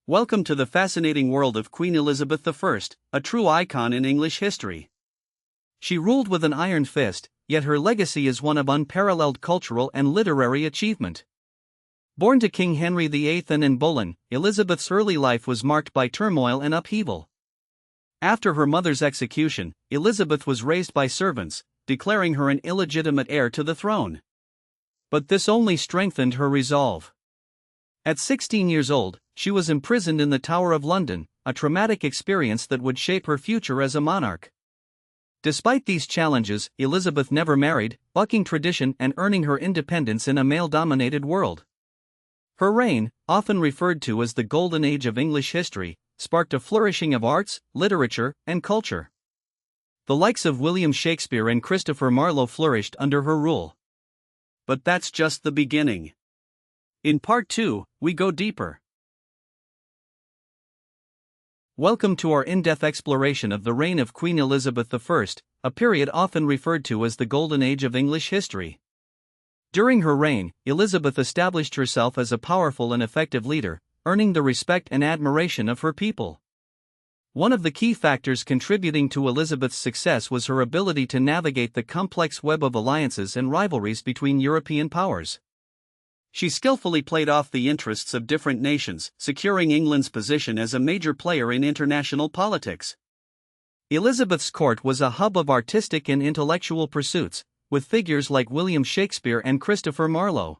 Welcome to the fascinating world of Queen Elizabeth I, a true icon in English history. She ruled with an iron fist, yet her legacy is one of unparalleled cultural and literary achievement. Born to King Henry VIII in Boleyn, Elizabeth's early life was marked by turmoil and upheaval. After her mother's execution, Elizabeth was raised by servants, declaring her an illegitimate heir to the throne. But this only strengthened her resolve. At 16 years old, she was imprisoned in the Tower of London, a traumatic experience that would shape her future as a monarch. Despite these challenges, Elizabeth never married, bucking tradition and earning her independence in a male-dominated world. Her reign, often referred to as the Golden Age of English history, sparked a flourishing of arts, literature, and culture. The likes of William Shakespeare and Christopher Marlowe flourished under her rule. But that's just the beginning. In Part 2, we go deeper. Welcome to our in-depth exploration of the reign of Queen Elizabeth I, a period often referred to as the Golden Age of English history. During her reign, Elizabeth established herself as a powerful and effective leader, earning the respect and admiration of her people. One of the key factors contributing to Elizabeth's success was her ability to navigate the complex web of alliances and rivalries between European powers. She skillfully played off the interests of different nations, securing England's position as a major player in international politics. Elizabeth's court was a hub of artistic and intellectual pursuits, with figures like William Shakespeare and Christopher Marlowe.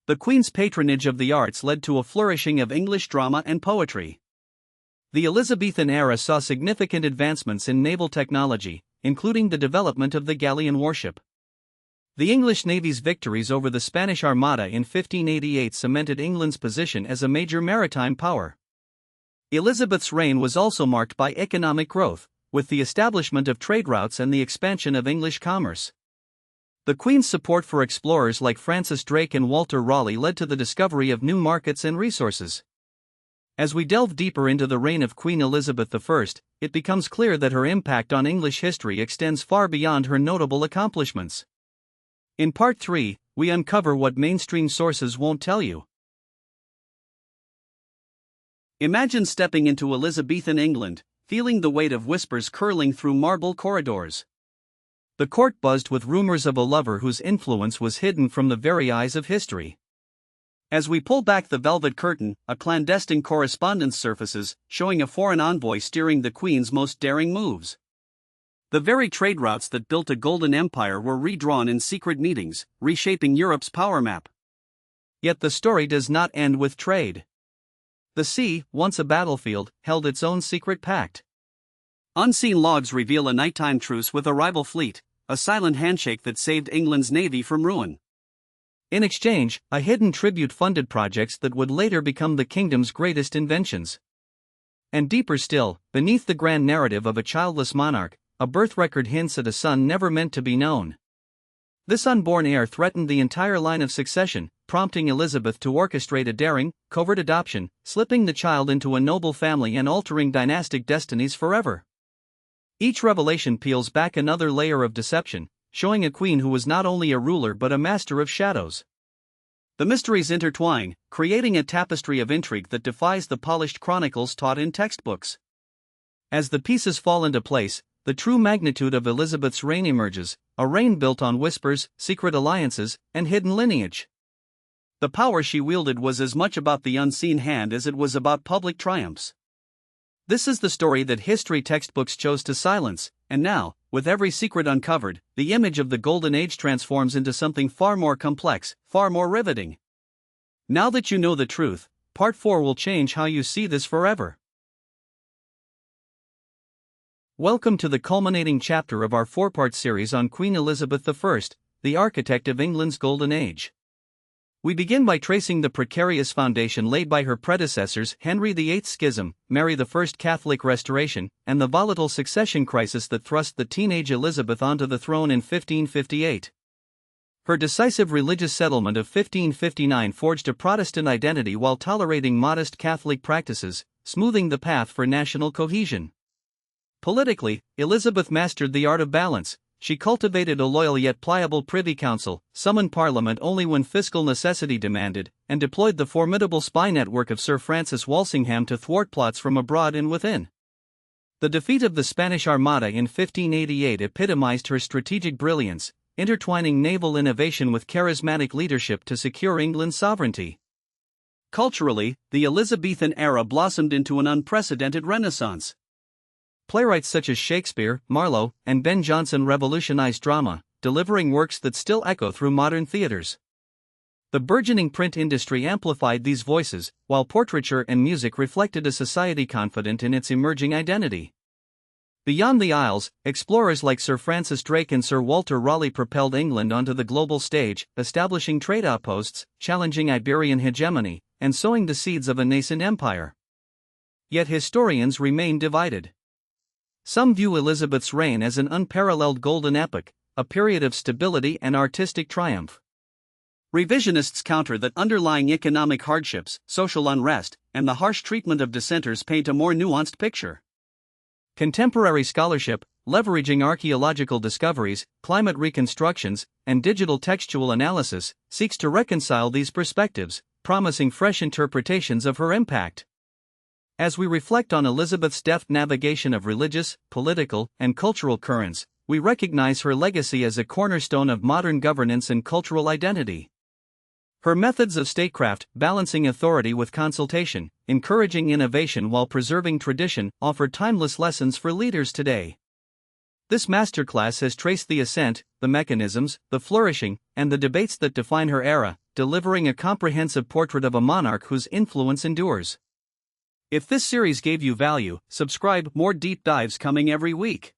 The Queen's patronage of the arts led to a flourishing of English drama and poetry. The Elizabethan era saw significant advancements in naval technology, including the development of the galleon warship. The English Navy's victories over the Spanish Armada in 1588 cemented England's position as a major maritime power. Elizabeth's reign was also marked by economic growth, with the establishment of trade routes and the expansion of English commerce. The Queen's support for explorers like Francis Drake and Walter Raleigh led to the discovery of new markets and resources. As we delve deeper into the reign of Queen Elizabeth I, it becomes clear that her impact on English history extends far beyond her notable accomplishments. In Part 3, we uncover what mainstream sources won't tell you. Imagine stepping into Elizabethan England, feeling the weight of whispers curling through marble corridors. The court buzzed with rumors of a lover whose influence was hidden from the very eyes of history. As we pull back the velvet curtain, a clandestine correspondence surfaces, showing a foreign envoy steering the Queen's most daring moves. The very trade routes that built a golden empire were redrawn in secret meetings, reshaping Europe's power map. Yet the story does not end with trade. The sea, once a battlefield, held its own secret pact. Unseen logs reveal a nighttime truce with a rival fleet, a silent handshake that saved England's navy from ruin. In exchange, a hidden tribute funded projects that would later become the kingdom's greatest inventions. And deeper still, beneath the grand narrative of a childless monarch, a birth record hints at a son never meant to be known. This unborn heir threatened the entire line of succession, prompting Elizabeth to orchestrate a daring, covert adoption, slipping the child into a noble family and altering dynastic destinies forever. Each revelation peels back another layer of deception, showing a queen who was not only a ruler but a master of shadows. The mysteries intertwine, creating a tapestry of intrigue that defies the polished chronicles taught in textbooks. As the pieces fall into place, the true magnitude of Elizabeth's reign emerges, a reign built on whispers, secret alliances, and hidden lineage. The power she wielded was as much about the unseen hand as it was about public triumphs. This is the story that history textbooks chose to silence, and now, with every secret uncovered, the image of the Golden Age transforms into something far more complex, far more riveting. Now that you know the truth, Part 4 will change how you see this forever. Welcome to the culminating chapter of our four-part series on Queen Elizabeth I, the architect of England's Golden Age. We begin by tracing the precarious foundation laid by her predecessors Henry VIII's schism, Mary I's Catholic restoration, and the volatile succession crisis that thrust the teenage Elizabeth onto the throne in 1558. Her decisive religious settlement of 1559 forged a Protestant identity while tolerating modest Catholic practices, smoothing the path for national cohesion. Politically, Elizabeth mastered the art of balance, she cultivated a loyal yet pliable Privy Council, summoned Parliament only when fiscal necessity demanded, and deployed the formidable spy network of Sir Francis Walsingham to thwart plots from abroad and within. The defeat of the Spanish Armada in 1588 epitomized her strategic brilliance, intertwining naval innovation with charismatic leadership to secure England's sovereignty. Culturally, the Elizabethan era blossomed into an unprecedented renaissance. Playwrights such as Shakespeare, Marlowe, and Ben Jonson revolutionized drama, delivering works that still echo through modern theaters. The burgeoning print industry amplified these voices, while portraiture and music reflected a society confident in its emerging identity. Beyond the Isles, explorers like Sir Francis Drake and Sir Walter Raleigh propelled England onto the global stage, establishing trade outposts, challenging Iberian hegemony, and sowing the seeds of a nascent empire. Yet historians remain divided. Some view Elizabeth's reign as an unparalleled golden epoch, a period of stability and artistic triumph. Revisionists counter that underlying economic hardships, social unrest, and the harsh treatment of dissenters paint a more nuanced picture. Contemporary scholarship, leveraging archaeological discoveries, climate reconstructions, and digital textual analysis, seeks to reconcile these perspectives, promising fresh interpretations of her impact. As we reflect on Elizabeth's deft navigation of religious, political, and cultural currents, we recognize her legacy as a cornerstone of modern governance and cultural identity. Her methods of statecraft, balancing authority with consultation, encouraging innovation while preserving tradition, offer timeless lessons for leaders today. This masterclass has traced the ascent, the mechanisms, the flourishing, and the debates that define her era, delivering a comprehensive portrait of a monarch whose influence endures. If this series gave you value, subscribe. More deep dives coming every week.